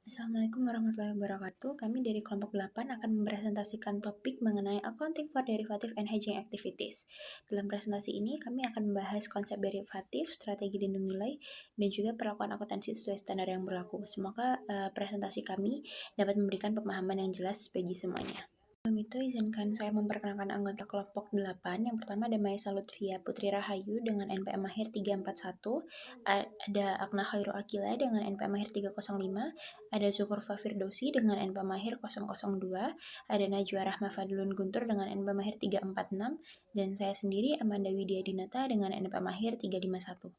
Assalamualaikum warahmatullahi wabarakatuh. Kami dari kelompok 8 akan mempresentasikan topik mengenai Accounting for Derivative and Hedging Activities. Dalam presentasi ini, kami akan membahas konsep derivatif, strategi lindung nilai, dan juga perlakuan akuntansi sesuai standar yang berlaku. Semoga presentasi kami dapat memberikan pemahaman yang jelas bagi semuanya. Sebelum itu, izinkan saya memperkenalkan anggota kelompok 8. Yang pertama ada Maisa Lutfia Putri Rahayu dengan NPM Mahir 341, ada Akna Khairul Akila dengan NPM Mahir 305, ada Zuhurfa Firdausi dengan NPM Mahir 002, ada Najwa Rahma Fadlun Guntur dengan NPM Mahir 346, dan saya sendiri Amanda Widya Dinata dengan NPM Mahir 351.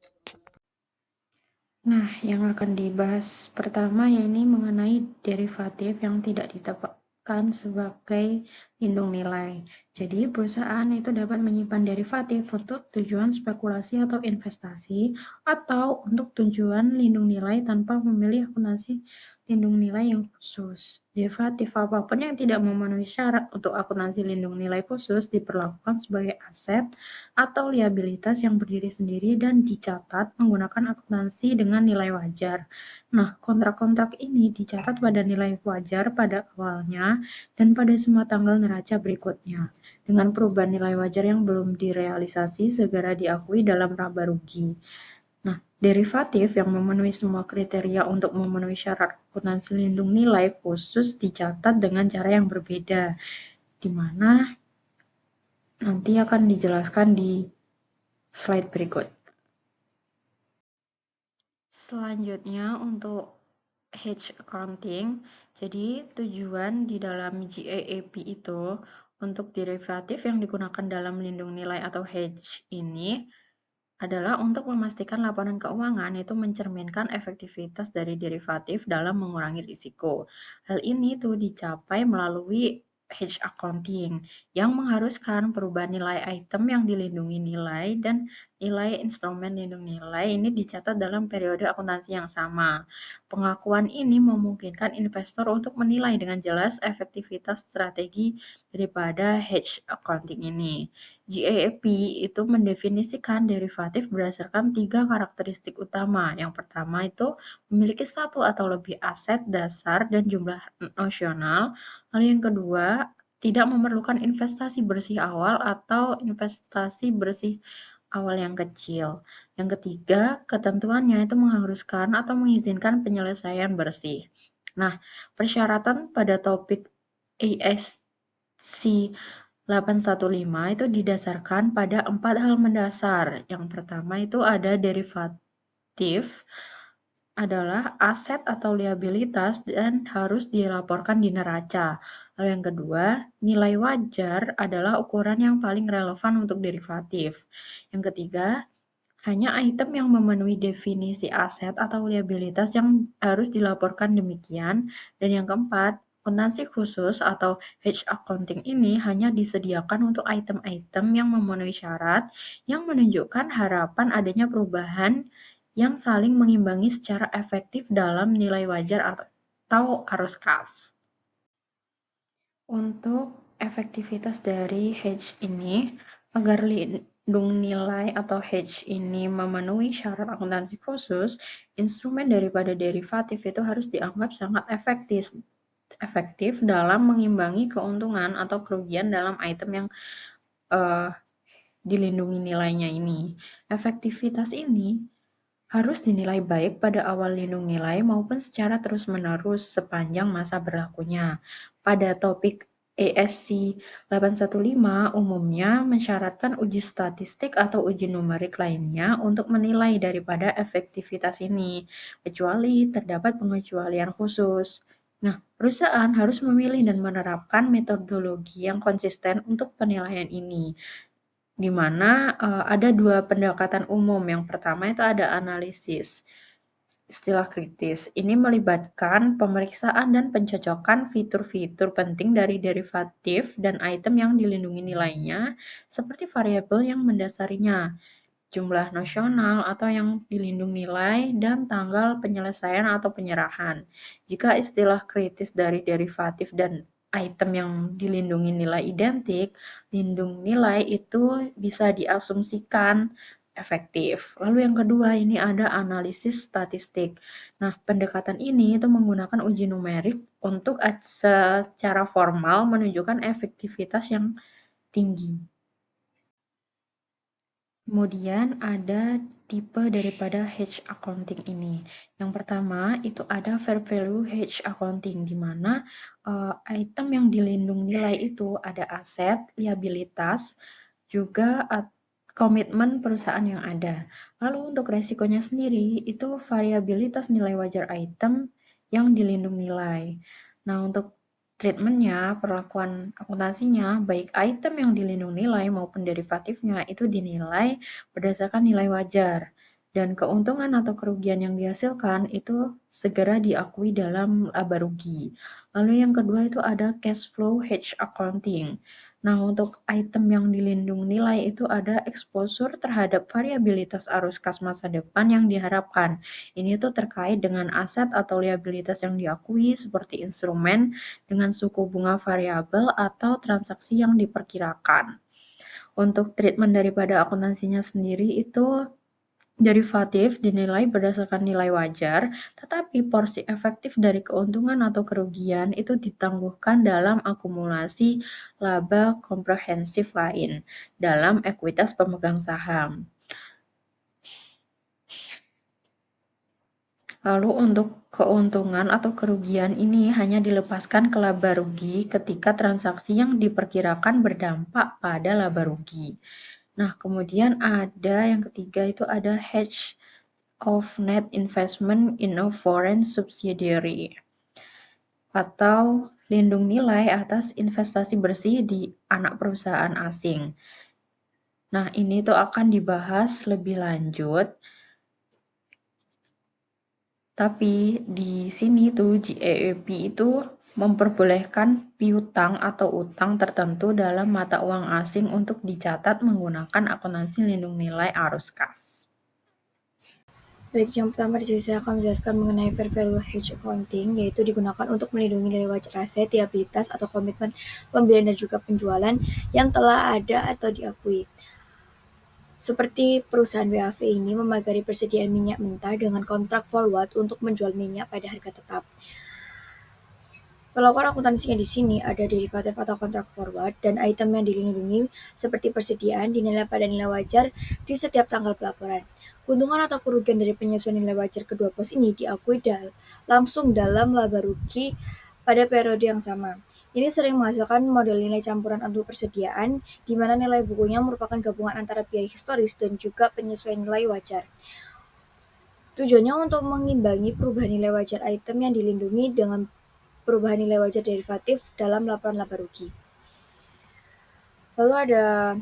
Nah, yang akan dibahas pertama yakni mengenai derivatif yang tidak ditetapkan sebagai lindung nilai. Jadi, perusahaan itu dapat menyimpan derivatif untuk tujuan spekulasi atau investasi atau untuk tujuan lindung nilai tanpa memilih akuntansi lindung nilai yang khusus. Derivatif apapun yang tidak memenuhi syarat untuk akuntansi lindung nilai khusus diperlakukan sebagai aset atau liabilitas yang berdiri sendiri dan dicatat menggunakan akuntansi dengan nilai wajar. Nah, kontrak-kontrak ini dicatat pada nilai wajar pada awalnya dan pada semua tanggal neraca berikutnya. Dengan perubahan nilai wajar yang belum direalisasi segera diakui dalam laba rugi. Nah, derivatif yang memenuhi semua kriteria untuk memenuhi syarat akuntansi lindung nilai khusus dicatat dengan cara yang berbeda, di mana nanti akan dijelaskan di slide berikut. Selanjutnya untuk hedge accounting, jadi tujuan di dalam GAAP itu untuk derivatif yang digunakan dalam lindung nilai atau hedge ini adalah untuk memastikan laporan keuangan itu mencerminkan efektivitas dari derivatif dalam mengurangi risiko. Hal ini tuh dicapai melalui hedge accounting yang mengharuskan perubahan nilai item yang dilindungi nilai dan nilai instrumen lindung nilai ini dicatat dalam periode akuntansi yang sama. Pengakuan ini memungkinkan investor untuk menilai dengan jelas efektivitas strategi daripada hedge accounting ini. GAAP itu mendefinisikan derivatif berdasarkan 3 karakteristik utama. Yang pertama itu memiliki satu atau lebih aset dasar dan jumlah nosional. Lalu yang kedua, tidak memerlukan investasi bersih awal atau investasi bersih awal yang kecil. Yang ketiga, ketentuannya itu mengharuskan atau mengizinkan penyelesaian bersih. Nah, persyaratan pada topik ASC 815 itu didasarkan pada 4 hal mendasar. Yang pertama itu ada derivatif adalah aset atau liabilitas dan harus dilaporkan di neraca. Lalu yang kedua, nilai wajar adalah ukuran yang paling relevan untuk derivatif. Yang ketiga, hanya item yang memenuhi definisi aset atau liabilitas yang harus dilaporkan demikian. Dan yang keempat, akuntansi khusus atau hedge accounting ini hanya disediakan untuk item-item yang memenuhi syarat yang menunjukkan harapan adanya perubahan yang saling mengimbangi secara efektif dalam nilai wajar atau arus kas. Untuk efektivitas dari hedge ini, agar lindung nilai atau hedge ini memenuhi syarat akuntansi khusus, instrumen daripada derivatif itu harus dianggap sangat efektif dalam mengimbangi keuntungan atau kerugian dalam item yang dilindungi nilainya ini. Efektivitas ini harus dinilai baik pada awal lindung nilai maupun secara terus-menerus sepanjang masa berlakunya. Pada topik ESC 815 umumnya mensyaratkan uji statistik atau uji numerik lainnya untuk menilai daripada efektivitas ini, kecuali terdapat pengecualian khusus. Nah, perusahaan harus memilih dan menerapkan metodologi yang konsisten untuk penilaian ini, di mana ada 2 pendekatan umum. Yang pertama itu ada analisis istilah kritis. Ini melibatkan pemeriksaan dan pencocokan fitur-fitur penting dari derivatif dan item yang dilindungi nilainya, seperti variabel yang mendasarinya, jumlah nosional atau yang dilindungi nilai, dan tanggal penyelesaian atau penyerahan. Jika istilah kritis dari derivatif dan item yang dilindungi nilai identik, lindung nilai itu bisa diasumsikan efektif. Lalu yang kedua ini ada analisis statistik. Nah, pendekatan ini itu menggunakan uji numerik untuk secara formal menunjukkan efektivitas yang tinggi. Kemudian ada tipe daripada hedge accounting ini. Yang pertama itu ada fair value hedge accounting, di mana item yang dilindung nilai itu ada aset, liabilitas, juga komitmen perusahaan yang ada. Lalu untuk resikonya sendiri itu variabilitas nilai wajar item yang dilindung nilai. Nah, untuk treatment-nya, perlakuan akuntansinya, baik item yang dilindung nilai maupun derivatifnya itu dinilai berdasarkan nilai wajar, dan keuntungan atau kerugian yang dihasilkan itu segera diakui dalam laba rugi. Lalu yang kedua itu ada cash flow hedge accounting. Nah, untuk item yang dilindung nilai itu ada exposure terhadap variabilitas arus kas masa depan yang diharapkan. Ini tuh terkait dengan aset atau liabilitas yang diakui seperti instrumen dengan suku bunga variabel atau transaksi yang diperkirakan. Untuk treatment daripada akuntansinya sendiri itu derivatif dinilai berdasarkan nilai wajar, tetapi porsi efektif dari keuntungan atau kerugian itu ditangguhkan dalam akumulasi laba komprehensif lain dalam ekuitas pemegang saham. Lalu untuk keuntungan atau kerugian ini hanya dilepaskan ke laba rugi ketika transaksi yang diperkirakan berdampak pada laba rugi. Nah, kemudian ada yang ketiga itu ada hedge of net investment in a foreign subsidiary atau lindung nilai atas investasi bersih di anak perusahaan asing. Nah, ini tuh akan dibahas lebih lanjut. Tapi di sini tuh GAAP itu memperbolehkan piutang atau utang tertentu dalam mata uang asing untuk dicatat menggunakan akuntansi lindung nilai arus kas. Baik, yang pertama di sini saya akan menjelaskan mengenai fair value hedge accounting, yaitu digunakan untuk melindungi nilai wajar aset, liabilitas, atau komitmen pembelian dan juga penjualan yang telah ada atau diakui. Seperti perusahaan WAV ini memagari persediaan minyak mentah dengan kontrak forward untuk menjual minyak pada harga tetap. Perlakuan akuntansinya di sini ada derivatif atau kontrak forward dan item yang dilindungi seperti persediaan dinilai pada nilai wajar di setiap tanggal pelaporan. Keuntungan atau kerugian dari penyesuaian nilai wajar kedua pos ini diakui langsung dalam laba rugi pada periode yang sama. Ini sering menghasilkan model nilai campuran untuk persediaan, di mana nilai bukunya merupakan gabungan antara biaya historis dan juga penyesuaian nilai wajar. Tujuannya untuk mengimbangi perubahan nilai wajar item yang dilindungi dengan perubahan nilai wajar derivatif dalam laporan laba rugi. Lalu ada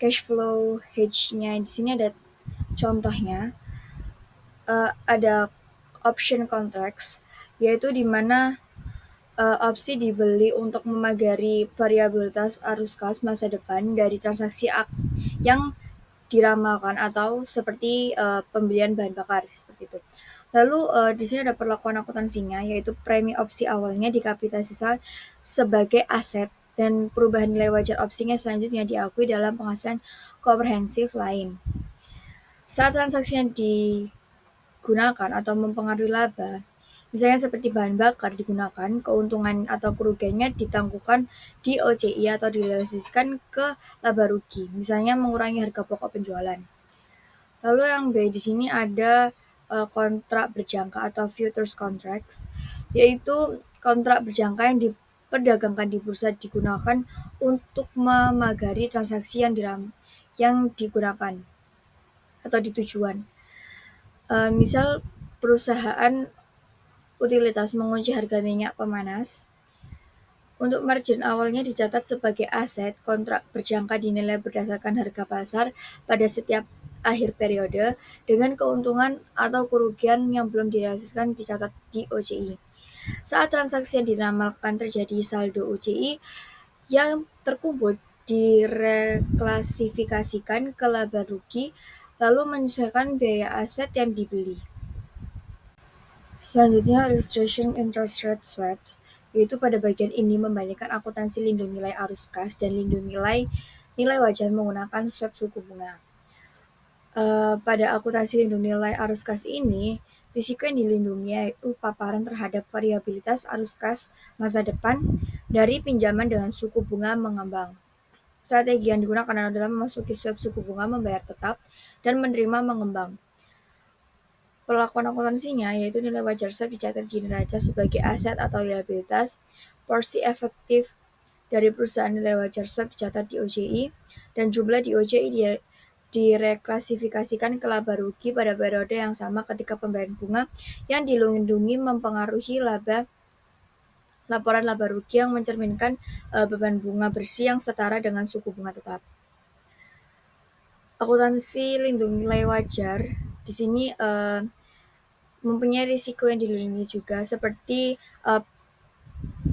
cash flow hedge-nya. Di sini ada contohnya. Ada option contracts, yaitu di mana opsi dibeli untuk memagari variabilitas arus kas masa depan dari transaksi yang diramalkan atau seperti pembelian bahan bakar seperti itu. Lalu di sini ada perlakuan akuntansinya, yaitu premi opsi awalnya dikapitalisasikan sebagai aset dan perubahan nilai wajar opsinya selanjutnya diakui dalam penghasilan komprehensif lain. Saat transaksi yang digunakan atau mempengaruhi laba, misalnya seperti bahan bakar digunakan, keuntungan atau kerugiannya ditangguhkan di OCI atau direalisasikan ke laba rugi, misalnya mengurangi harga pokok penjualan. Lalu yang B di sini ada kontrak berjangka atau futures contracts, yaitu kontrak berjangka yang diperdagangkan di bursa digunakan untuk memagari transaksi yang digunakan atau ditujuan. Misal perusahaan utilitas mengunci harga minyak pemanas. Untuk margin awalnya dicatat sebagai aset, kontrak berjangka dinilai berdasarkan harga pasar pada setiap akhir periode, dengan keuntungan atau kerugian yang belum direalisasikan dicatat di OCI. Saat transaksi yang diramalkan terjadi, saldo OCI yang terkumpul direklasifikasikan ke laba rugi, lalu menyesuaikan biaya aset yang dibeli. Selanjutnya, illustration interest rate swaps, yaitu pada bagian ini membandingkan akuntansi lindung nilai arus kas dan lindung nilai wajar menggunakan swap suku bunga. Pada akuntansi lindung nilai arus kas ini, risiko yang dilindungi yaitu paparan terhadap variabilitas arus kas masa depan dari pinjaman dengan suku bunga mengembang. Strategi yang digunakan adalah memasuki swap suku bunga membayar tetap dan menerima mengembang. Perlakuan akuntansinya yaitu nilai wajar swap dicatat di neraca sebagai aset atau liabilitas, porsi efektif dari perusahaan nilai wajar swap dicatat di OJI, dan jumlah di OJI direklasifikasikan ke laba rugi pada periode yang sama ketika pembayaran bunga yang dilindungi mempengaruhi laporan laba rugi yang mencerminkan beban bunga bersih yang setara dengan suku bunga tetap. Akuntansi lindung nilai wajar di sini mempunyai risiko yang dilindungi juga seperti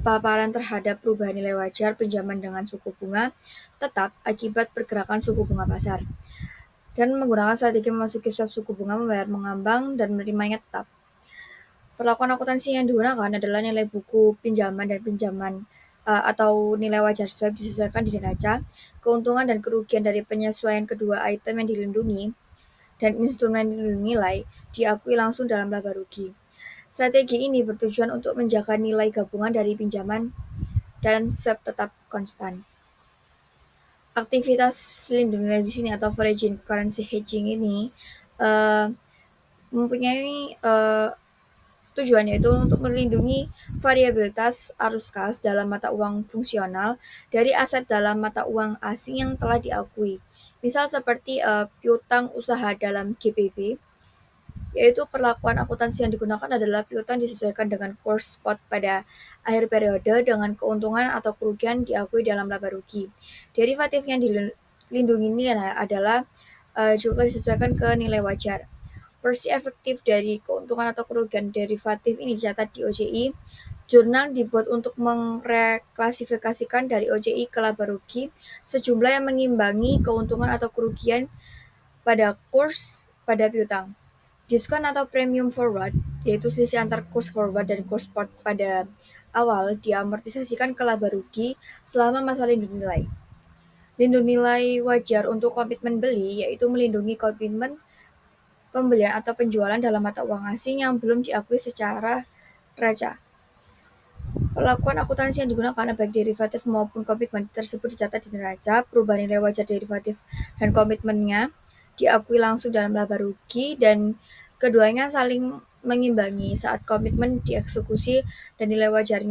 paparan terhadap perubahan nilai wajar pinjaman dengan suku bunga tetap akibat pergerakan suku bunga pasar, dan menggunakan strategi memasuki swap suku bunga membayar mengambang dan menerimanya tetap. Perlakuan akuntansi yang digunakan adalah nilai buku pinjaman dan pinjaman atau nilai wajar swap disesuaikan di neraca, keuntungan dan kerugian dari penyesuaian kedua item yang dilindungi dan instrumen lindung nilai diakui langsung dalam laba rugi. Strategi ini bertujuan untuk menjaga nilai gabungan dari pinjaman dan swap tetap konstan. Aktivitas lindung nilai di sini atau foreign currency hedging ini mempunyai tujuan yaitu untuk melindungi variabilitas arus kas dalam mata uang fungsional dari aset dalam mata uang asing yang telah diakui. Misal seperti piutang usaha dalam GBP, yaitu perlakuan akuntansi yang digunakan adalah piutang disesuaikan dengan kurs spot pada akhir periode dengan keuntungan atau kerugian diakui dalam laba rugi. Derivatif yang dilindungi nilai adalah juga disesuaikan ke nilai wajar. Porsi efektif dari keuntungan atau kerugian derivatif ini dicatat di OJI. Jurnal dibuat untuk mereklasifikasikan dari OJI ke laba rugi sejumlah yang mengimbangi keuntungan atau kerugian pada kurs pada piutang. Diskon atau premium forward, yaitu selisih antar kurs forward dan kurs spot pada awal, diamortisasikan ke laba rugi selama masa lindung nilai. Lindung nilai wajar untuk komitmen beli, yaitu melindungi komitmen pembelian atau penjualan dalam mata uang asing yang belum diakui secara neraca. Perlakuan akuntansi yang digunakan baik derivatif maupun komitmen tersebut dicatat di neraca. Perubahan nilai wajar derivatif dan komitmennya diakui langsung dalam laba rugi dan keduanya saling mengimbangi saat komitmen dieksekusi dan nilai wajar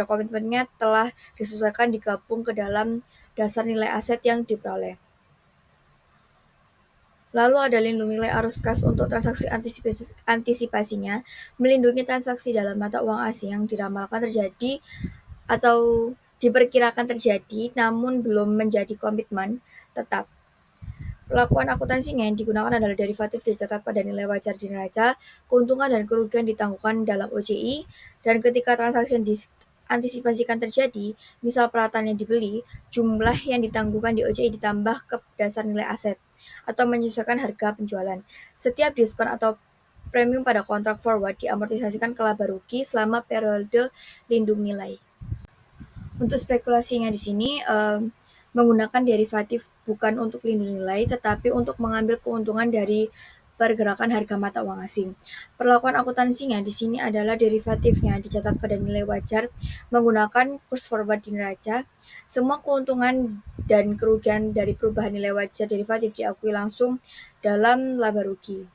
komitmennya telah disesuaikan digabung ke dalam dasar nilai aset yang diperoleh. Lalu ada lindung nilai arus kas untuk transaksi antisipasinya, melindungi transaksi dalam mata uang asing yang diramalkan terjadi atau diperkirakan terjadi namun belum menjadi komitmen tetap. Perlakuan akuntansinya yang digunakan adalah derivatif dicatat pada nilai wajar di neraca, keuntungan dan kerugian ditangguhkan dalam OJI, dan ketika transaksi yang diantisipasikan terjadi, misal peralatan yang dibeli, jumlah yang ditangguhkan di OJI ditambah ke dasar nilai aset, atau menyesuaikan harga penjualan. Setiap diskon atau premium pada kontrak forward diamortisasikan ke laba rugi selama periode lindung nilai. Untuk spekulasinya di sini menggunakan derivatif bukan untuk lindung nilai tetapi untuk mengambil keuntungan dari pergerakan harga mata uang asing. Perlakuan akuntansinya di sini adalah derivatifnya dicatat pada nilai wajar menggunakan kurs forward di neraca. Semua keuntungan dan kerugian dari perubahan nilai wajar derivatif diakui langsung dalam laba rugi.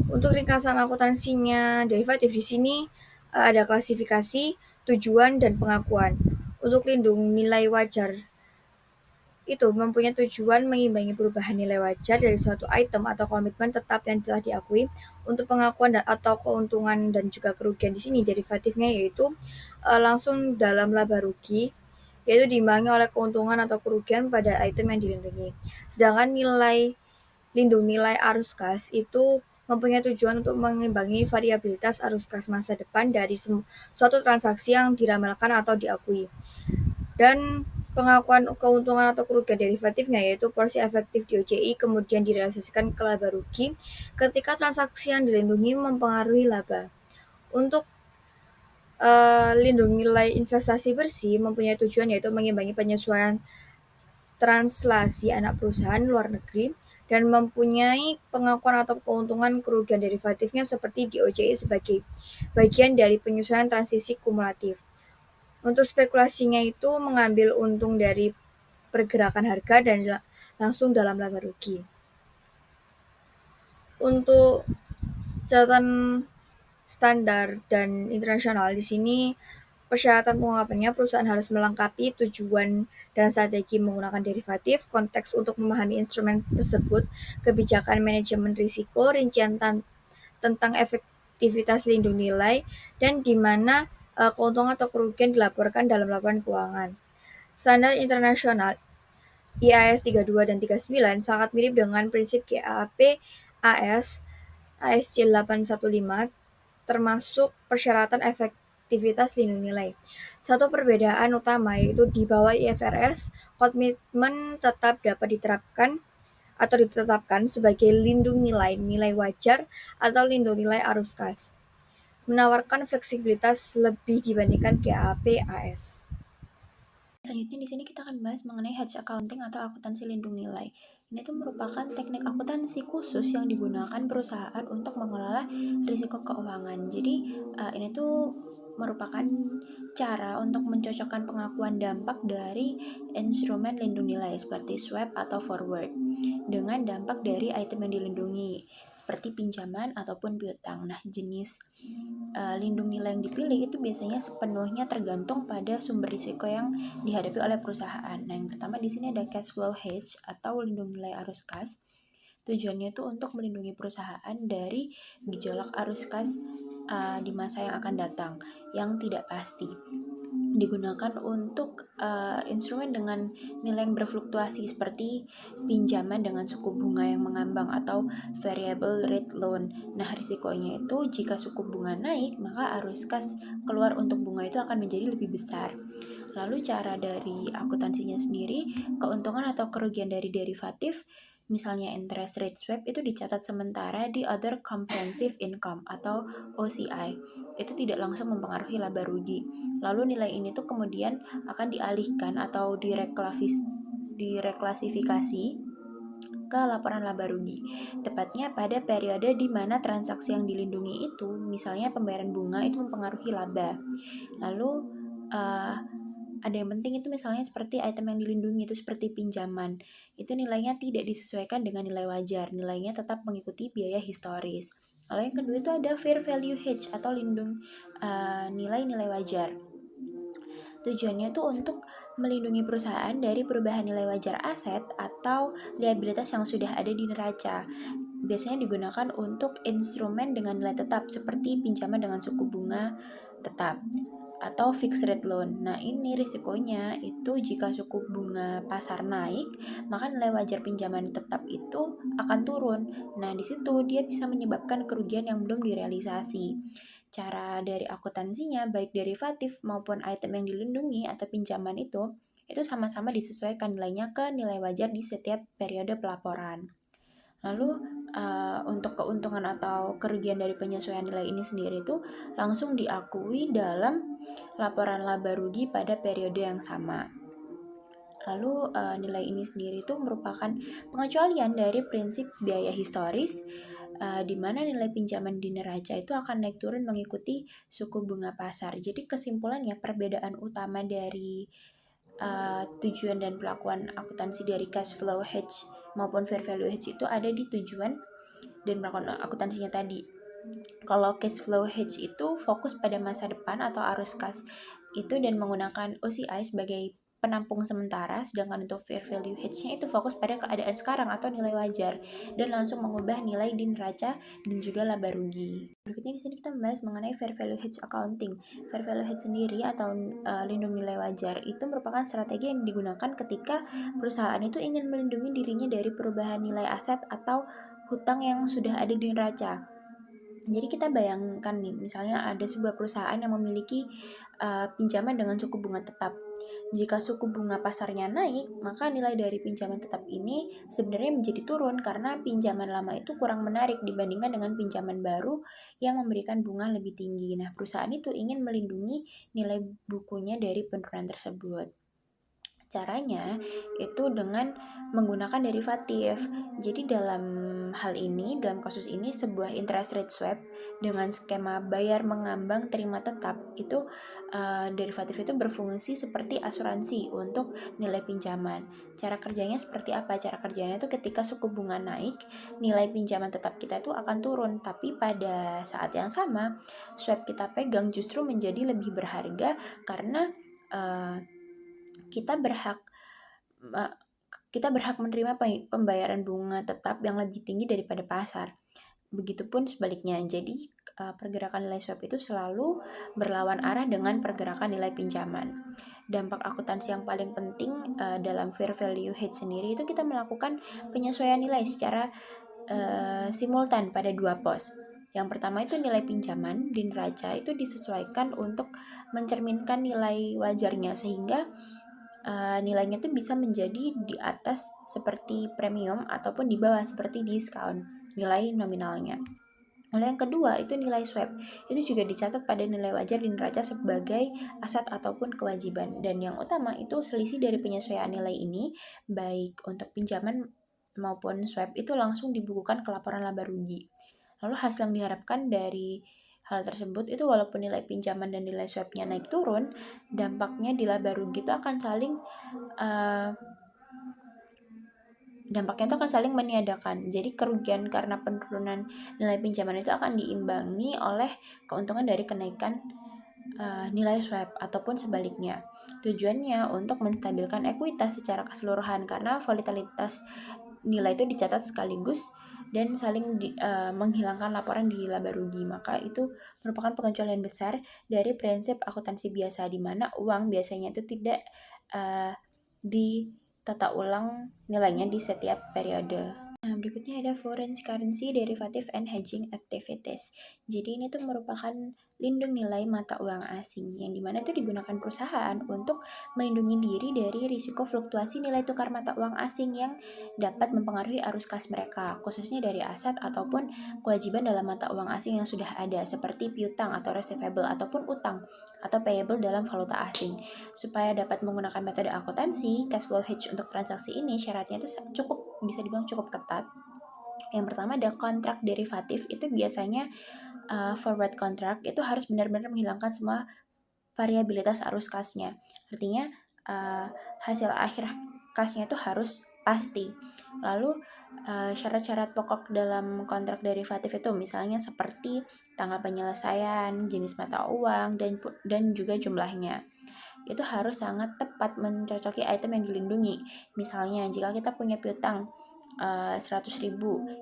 Untuk ringkasan akuntansinya derivatif di sini ada klasifikasi, tujuan, dan pengakuan. Untuk lindung nilai wajar itu mempunyai tujuan mengimbangi perubahan nilai wajar dari suatu item atau komitmen tetap yang telah diakui. Untuk pengakuan atau keuntungan dan juga kerugian di sini derivatifnya yaitu langsung dalam laba rugi, yaitu diimbangi oleh keuntungan atau kerugian pada item yang dilindungi. Sedangkan lindung nilai arus kas itu mempunyai tujuan untuk mengimbangi variabilitas arus kas masa depan dari suatu transaksi yang diramalkan atau diakui. Dan pengakuan keuntungan atau kerugian derivatifnya yaitu porsi efektif di OJI kemudian direalisasikan ke laba rugi ketika transaksi yang dilindungi mempengaruhi laba. Untuk lindung nilai investasi bersih mempunyai tujuan yaitu mengimbangi penyesuaian translasi anak perusahaan luar negeri, dan mempunyai pengakuan atau keuntungan kerugian derivatifnya seperti DOJI sebagai bagian dari penyesuaian transisi kumulatif. Untuk spekulasinya itu mengambil untung dari pergerakan harga dan langsung dalam laba rugi. Untuk catatan standar dan internasional di sini persyaratan pengungkapannya perusahaan harus melengkapi tujuan dan strategi menggunakan derivatif, konteks untuk memahami instrumen tersebut, kebijakan manajemen risiko, rincian tentang efektivitas lindung nilai, dan di mana keuntungan atau kerugian dilaporkan dalam laporan keuangan. Standar internasional IAS 32 dan 39 sangat mirip dengan prinsip GAAP AS ASC 815 termasuk persyaratan efektivitas lindung nilai. Satu perbedaan utama yaitu di bawah IFRS, komitmen tetap dapat diterapkan atau ditetapkan sebagai lindung nilai, nilai wajar, atau lindung nilai arus kas, menawarkan fleksibilitas lebih dibandingkan GAAP AS. Selanjutnya di sini kita akan bahas mengenai hedge accounting atau akuntansi lindung nilai. Ini tuh merupakan teknik akuntansi khusus yang digunakan perusahaan untuk mengelola risiko keuangan. Jadi ini tuh merupakan cara untuk mencocokkan pengakuan dampak dari instrumen lindung nilai seperti swap atau forward dengan dampak dari item yang dilindungi seperti pinjaman ataupun piutang. Nah, jenis lindung nilai yang dipilih itu biasanya sepenuhnya tergantung pada sumber risiko yang dihadapi oleh perusahaan. Nah, yang pertama di sini ada cash flow hedge atau lindung nilai arus kas. Tujuannya itu untuk melindungi perusahaan dari gejolak arus kas di masa yang akan datang yang tidak pasti. Digunakan untuk instrumen dengan nilai yang berfluktuasi seperti pinjaman dengan suku bunga yang mengambang atau variable rate loan. Nah, risikonya itu jika suku bunga naik, maka arus kas keluar untuk bunga itu akan menjadi lebih besar. Lalu cara dari akuntansinya sendiri, keuntungan atau kerugian dari derivatif, misalnya interest rate swap itu dicatat sementara di other comprehensive income atau OCI. Itu tidak langsung mempengaruhi laba rugi. Lalu nilai ini tuh kemudian akan dialihkan atau direklasifikasi ke laporan laba rugi, tepatnya pada periode di mana transaksi yang dilindungi itu, misalnya pembayaran bunga, itu mempengaruhi laba. Lalu ada yang penting itu misalnya seperti item yang dilindungi itu seperti pinjaman, itu nilainya tidak disesuaikan dengan nilai wajar, nilainya tetap mengikuti biaya historis. Lalu yang kedua itu ada fair value hedge atau lindung nilai-nilai wajar. Tujuannya tuh untuk melindungi perusahaan dari perubahan nilai wajar aset atau liabilitas yang sudah ada di neraca. Biasanya digunakan untuk instrumen dengan nilai tetap seperti pinjaman dengan suku bunga tetap atau fixed rate loan. Nah, ini risikonya itu jika suku bunga pasar naik, maka nilai wajar pinjaman tetap itu akan turun. Nah, di situ dia bisa menyebabkan kerugian yang belum direalisasi. Cara dari akuntansinya, baik derivatif maupun item yang dilindungi atau pinjaman itu sama-sama disesuaikan nilainya ke nilai wajar di setiap periode pelaporan. Lalu untuk keuntungan atau kerugian dari penyesuaian nilai ini sendiri itu langsung diakui dalam laporan laba rugi pada periode yang sama. Lalu nilai ini sendiri itu merupakan pengecualian dari prinsip biaya historis, di mana nilai pinjaman di neraca itu akan naik turun mengikuti suku bunga pasar. Jadi kesimpulannya perbedaan utama dari tujuan dan pelakuan akuntansi dari cash flow hedge maupun fair value hedge itu ada di tujuan dan pelakuan akuntansinya tadi. Kalau cash flow hedge itu fokus pada masa depan atau arus kas itu dan menggunakan OCI sebagai penampung sementara, sedangkan untuk fair value hedge-nya itu fokus pada keadaan sekarang atau nilai wajar dan langsung mengubah nilai di neraca dan juga laba rugi. Berikutnya di sini kita membahas mengenai fair value hedge accounting. Fair value hedge sendiri atau lindung nilai wajar itu merupakan strategi yang digunakan ketika perusahaan itu ingin melindungi dirinya dari perubahan nilai aset atau hutang yang sudah ada di neraca. Jadi kita bayangkan nih, misalnya ada sebuah perusahaan yang memiliki pinjaman dengan suku bunga tetap. Jika suku bunga pasarnya naik, maka nilai dari pinjaman tetap ini sebenarnya menjadi turun karena pinjaman lama itu kurang menarik dibandingkan dengan pinjaman baru yang memberikan bunga lebih tinggi. Nah, perusahaan itu ingin melindungi nilai bukunya dari penurunan tersebut. Caranya itu dengan menggunakan derivatif. Jadi dalam kasus ini sebuah interest rate swap dengan skema bayar mengambang terima tetap itu derivatif itu berfungsi seperti asuransi untuk nilai pinjaman. Cara kerjanya seperti apa? Cara kerjanya itu ketika suku bunga naik, nilai pinjaman tetap kita itu akan turun, tapi pada saat yang sama swap kita pegang justru menjadi lebih berharga karena kita berhak menerima pembayaran bunga tetap yang lebih tinggi daripada pasar. Begitupun sebaliknya. Jadi pergerakan nilai swap itu selalu berlawan arah dengan pergerakan nilai pinjaman. Dampak akuntansi yang paling penting dalam fair value hedge sendiri itu kita melakukan penyesuaian nilai secara simultan pada dua pos. Yang pertama itu nilai pinjaman di neraca itu disesuaikan untuk mencerminkan nilai wajarnya sehingga nilainya tuh bisa menjadi di atas seperti premium ataupun di bawah seperti diskon nilai nominalnya. Lalu yang kedua itu nilai swap, itu juga dicatat pada nilai wajar di neraca sebagai aset ataupun kewajiban. Dan yang utama itu selisih dari penyesuaian nilai ini, baik untuk pinjaman maupun swap itu langsung dibukukan ke laporan laba rugi. Lalu hasil yang diharapkan dari hal tersebut itu walaupun nilai pinjaman dan nilai swapnya naik turun, dampaknya di laba rugi itu akan saling meniadakan. Jadi kerugian karena penurunan nilai pinjaman itu akan diimbangi oleh keuntungan dari kenaikan nilai swap ataupun sebaliknya. Tujuannya untuk menstabilkan ekuitas secara keseluruhan karena volatilitas nilai itu dicatat sekaligus dan saling menghilangkan laporan di laba rugi. Maka itu merupakan pengecualian besar dari prinsip akuntansi biasa di mana uang biasanya itu tidak ditata ulang nilainya di setiap periode. Nah, berikutnya ada foreign currency derivative and hedging activities. Jadi ini tuh merupakan lindung nilai mata uang asing yang dimana itu digunakan perusahaan untuk melindungi diri dari risiko fluktuasi nilai tukar mata uang asing yang dapat mempengaruhi arus kas mereka, khususnya dari aset ataupun kewajiban dalam mata uang asing yang sudah ada seperti piutang atau receivable ataupun utang atau payable dalam valuta asing. Supaya dapat menggunakan metode akuntansi, cash flow hedge untuk transaksi ini syaratnya itu bisa dibilang cukup ketat. Yang pertama ada kontrak derivatif, itu biasanya forward contract itu harus benar-benar menghilangkan semua variabilitas arus kasnya. Artinya hasil akhir kasnya itu harus pasti. Lalu syarat-syarat pokok dalam kontrak derivatif itu misalnya seperti tanggal penyelesaian, jenis mata uang, dan juga jumlahnya. Itu harus sangat tepat mencocoki item yang dilindungi. Misalnya jika kita punya piutang 100.000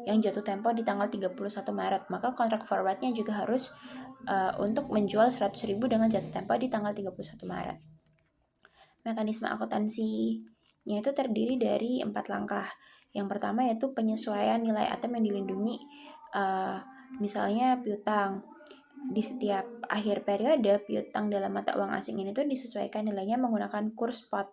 yang jatuh tempo di tanggal 31 Maret, maka kontrak forwardnya juga harus untuk menjual 100.000 dengan jatuh tempo di tanggal 31 Maret. Mekanisme akuntansinya itu terdiri dari 4 langkah. Yang pertama yaitu penyesuaian nilai item yang dilindungi. Misalnya piutang. Di setiap akhir periode, piutang dalam mata uang asing ini tuh disesuaikan nilainya menggunakan kurs spot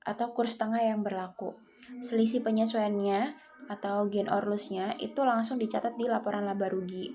atau kurs tengah yang berlaku. Selisih penyesuaiannya atau gain or loss-nya itu langsung dicatat di laporan laba rugi.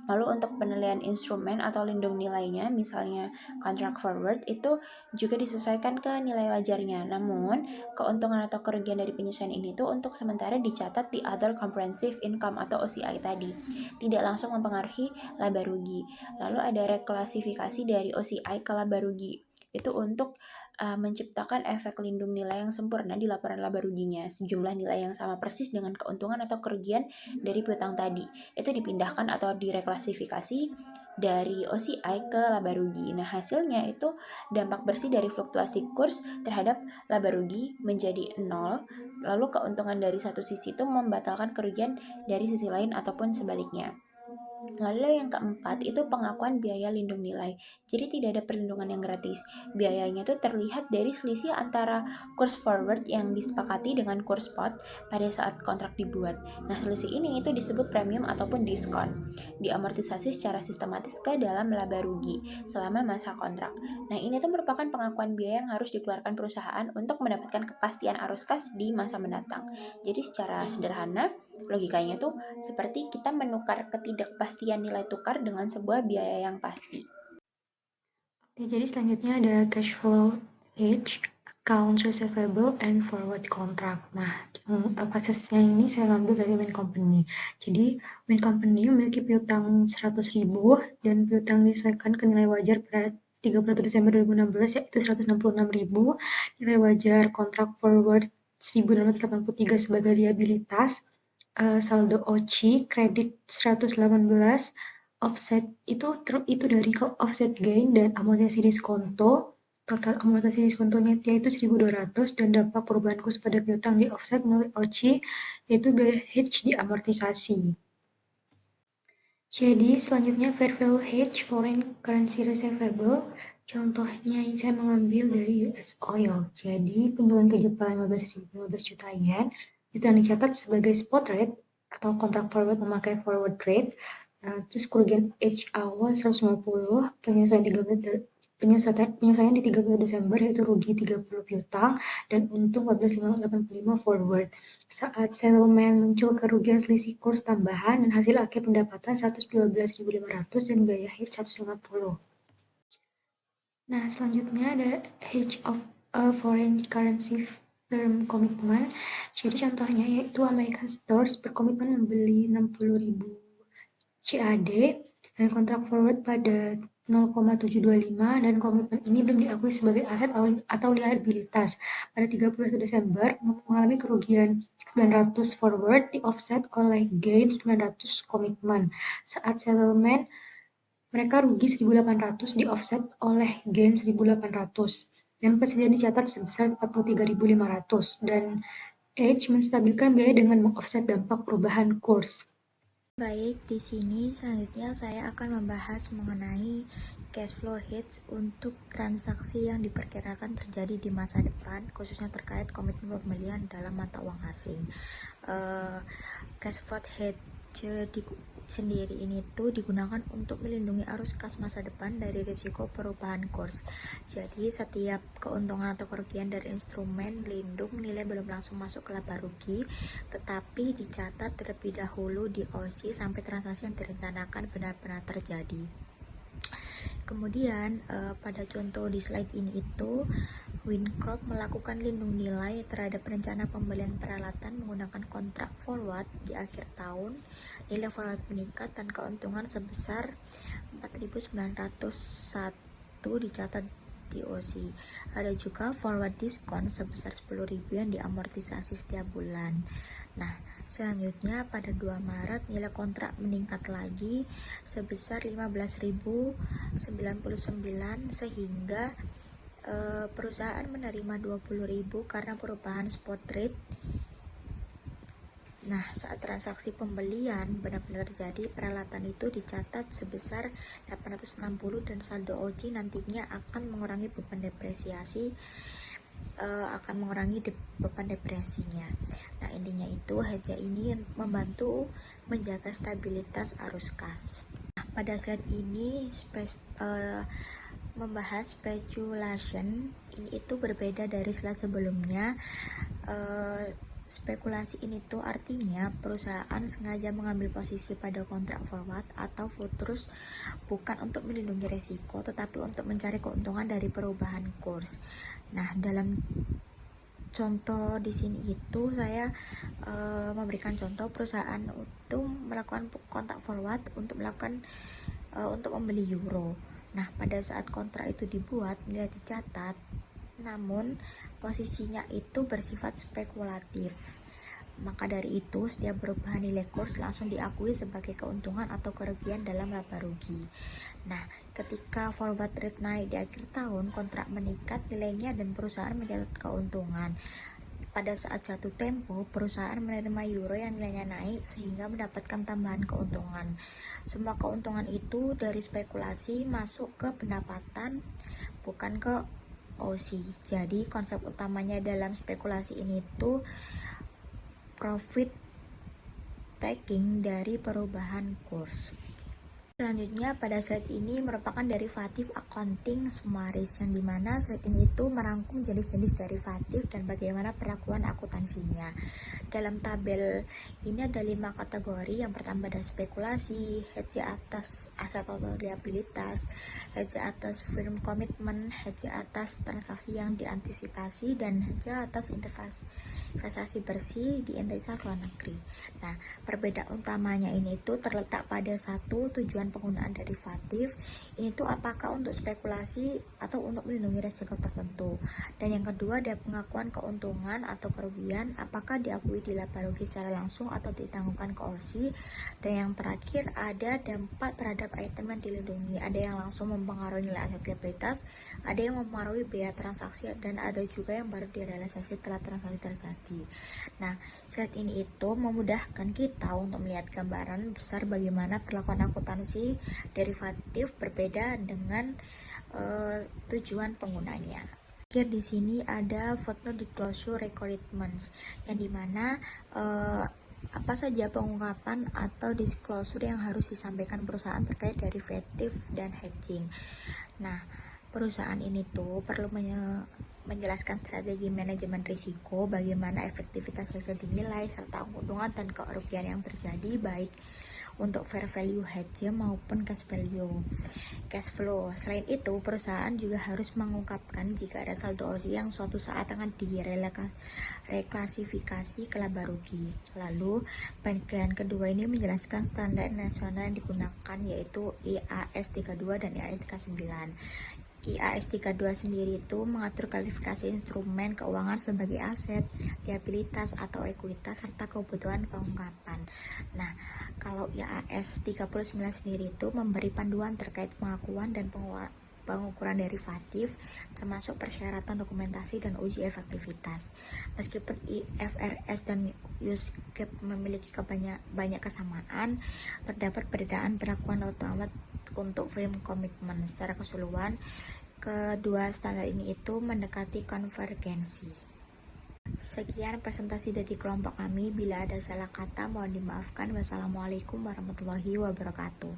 Lalu untuk penilaian instrumen atau lindung nilainya, misalnya contract forward, itu juga disesuaikan ke nilai wajarnya. Namun, keuntungan atau kerugian dari penyesuaian ini tuh untuk sementara dicatat di other comprehensive income atau OCI tadi. Tidak langsung mempengaruhi laba rugi. Lalu ada reklasifikasi dari OCI ke laba rugi. Itu untuk menciptakan efek lindung nilai yang sempurna di laporan laba ruginya. Sejumlah nilai yang sama persis dengan keuntungan atau kerugian dari piutang tadi itu dipindahkan atau direklasifikasi dari OCI ke laba rugi. Nah, hasilnya itu dampak bersih dari fluktuasi kurs terhadap laba rugi menjadi 0, lalu keuntungan dari satu sisi itu membatalkan kerugian dari sisi lain ataupun sebaliknya. Lalu yang keempat itu pengakuan biaya lindung nilai. Jadi tidak ada perlindungan yang gratis. Biayanya itu terlihat dari selisih antara kurs forward yang disepakati dengan kurs spot pada saat kontrak dibuat. Nah, selisih ini itu disebut premium ataupun diskon. Diamortisasi secara sistematis ke dalam laba rugi selama masa kontrak. Nah, ini tuh merupakan pengakuan biaya yang harus dikeluarkan perusahaan untuk mendapatkan kepastian arus kas di masa mendatang. Jadi secara sederhana, logikanya tuh seperti kita menukar ketidakpastian nilai tukar dengan sebuah biaya yang pasti. Oke, jadi selanjutnya ada cash flow hedge. accounts receivable and forward contract. Nah, kasusnya ini saya ambil dari Win Company. Jadi, Win Company memiliki piutang 100.000 dan piutang disesuaikan ke nilai wajar pada 31 Desember 2016 yaitu 166.000, nilai wajar kontrak forward 1.683 sebagai liabilitas, saldo OCI kredit 118, offset itu dari offset gain dan amortisasi diskonto. Total amortisasi diskontonya yaitu 1.200 dan dampak perubahan kurs pada piutang di offset melalui OCI yaitu biaya hedge diamortisasi. Jadi selanjutnya fair value hedge foreign currency receivable. Contohnya saya mengambil dari US Oil. Jadi penjualan ke Jepang 15 juta yen itu yang dicatat sebagai spot rate atau kontrak forward memakai forward rate. Terus kerugian hedge awal 150, penyesuaian di 30 Desember yaitu rugi 30 piutang dan untung 14.585 forward. Saat settlement muncul kerugian selisih kurs tambahan dan hasil akhir pendapatan 112.500 dan biaya hedge 150. Nah, selanjutnya ada hedge of foreign currency firm commitment. Jadi contohnya yaitu American Stores berkomitmen membeli 60.000 CAD dan kontrak forward pada 0,725 dan komitmen ini belum diakui sebagai aset atau liabilitas. Pada 31 Desember mengalami kerugian 900 forward di offset oleh gain 900 komitmen. Saat settlement mereka rugi 1.800 di offset oleh gain 1.800 dan persediaan dicatat sebesar 43.500 dan hedge menstabilkan biaya dengan mengoffset dampak perubahan kurs. Baik, di sini selanjutnya saya akan membahas mengenai cash flow hedge untuk transaksi yang diperkirakan terjadi di masa depan, khususnya terkait komitmen pembelian dalam mata uang asing. Cash flow hedge sendiri ini tuh digunakan untuk melindungi arus kas masa depan dari risiko perubahan kurs. Jadi setiap keuntungan atau kerugian dari instrumen lindung nilai belum langsung masuk ke laba rugi, tetapi dicatat terlebih dahulu di OCI sampai transaksi yang direncanakan benar-benar terjadi. Kemudian pada contoh di slide ini itu WinCorp melakukan lindung nilai terhadap rencana pembelian peralatan menggunakan kontrak forward di akhir tahun. Nilai forward meningkat dan keuntungan sebesar 4.901 dicatat di OCI. Ada juga forward diskon sebesar 10.000 yang diamortisasi setiap bulan. Nah, selanjutnya pada 2 Maret nilai kontrak meningkat lagi sebesar 15.099 sehingga perusahaan menerima 20.000 karena perubahan spot rate. Nah, saat transaksi pembelian benar-benar terjadi, peralatan itu dicatat sebesar 860 dan saldo OCI nantinya akan mengurangi beban depresiasi beban depresinya. Nah, intinya itu hedge ini membantu menjaga stabilitas arus kas. Nah, pada slide ini membahas speculation. Ini itu berbeda dari slide sebelumnya. Spekulasi ini tuh artinya perusahaan sengaja mengambil posisi pada kontrak forward atau futures bukan untuk melindungi risiko tetapi untuk mencari keuntungan dari perubahan kurs. Nah, dalam contoh di sini itu saya memberikan contoh perusahaan itu melakukan kontrak forward untuk membeli euro. Nah, pada saat kontrak itu dibuat nilai dicatat, namun posisinya itu bersifat spekulatif. Maka dari itu setiap perubahan nilai kurs langsung diakui sebagai keuntungan atau kerugian dalam laba rugi. Nah, ketika forward rate naik di akhir tahun, kontrak meningkat nilainya dan perusahaan mencatat keuntungan. Pada saat jatuh tempo, perusahaan menerima euro yang nilainya naik sehingga mendapatkan tambahan keuntungan. Semua keuntungan itu dari spekulasi masuk ke pendapatan, bukan ke OCI. Jadi konsep utamanya dalam spekulasi ini tuh profit taking dari perubahan kurs. Selanjutnya pada slide ini merupakan derivatif accounting summaries, yang dimana slide ini itu merangkum jenis-jenis derivatif dan bagaimana perlakuan akuntansinya. Dalam tabel ini ada 5 kategori. Yang pertama ada spekulasi, hedge atas aset atau liabilitas, hedge atas firm commitment, hedge atas transaksi yang diantisipasi, dan hedge atas investasi bersih di entitas luar negeri. Nah, perbedaan utamanya ini tuh terletak pada satu, tujuan penggunaan derivatif ini tuh apakah untuk spekulasi atau untuk melindungi risiko tertentu, dan yang kedua ada pengakuan keuntungan atau kerugian, apakah diakui di laba rugi secara langsung atau ditanggungkan ke OSI, dan yang terakhir ada dampak terhadap item yang dilindungi, ada yang langsung mempengaruhi nilai aset liabilitas, ada yang mempengaruhi biaya transaksi, dan ada juga yang baru direalisasi setelah transaksi terjadi. Nah, slide ini itu memudahkan kita untuk melihat gambaran besar bagaimana perlakuan akuntansi derivatif berbeda dengan tujuan penggunanya. Di sini ada footnote disclosure requirements, yang dimana apa saja pengungkapan atau disclosure yang harus disampaikan perusahaan terkait derivatif dan hedging. Nah, perusahaan ini tuh perlu menjelaskan strategi manajemen risiko, bagaimana efektivitas hasil dinilai, serta keuntungan dan kerugian yang terjadi baik untuk fair value hedge maupun cash flow. Selain itu, perusahaan juga harus mengungkapkan jika ada saldo OSI yang suatu saat akan direklasifikasi ke laba rugi. Lalu, bagian kedua ini menjelaskan standar nasional yang digunakan, yaitu IAS 32 dan IAS 39. IAS 32 sendiri itu mengatur klasifikasi instrumen keuangan sebagai aset, liabilitas atau ekuitas, serta kebutuhan pengungkapan. Nah, kalau IAS 39 sendiri itu memberi panduan terkait pengakuan dan pengukuran derivatif, termasuk persyaratan dokumentasi dan uji efektivitas. Meskipun IFRS dan US GAAP memiliki banyak kesamaan, terdapat perbedaan perlakuan utama untuk firm commitment. Secara keseluruhan, kedua standar ini itu mendekati konvergensi. Sekian presentasi dari kelompok kami. Bila ada salah kata mohon dimaafkan. Wassalamualaikum warahmatullahi wabarakatuh.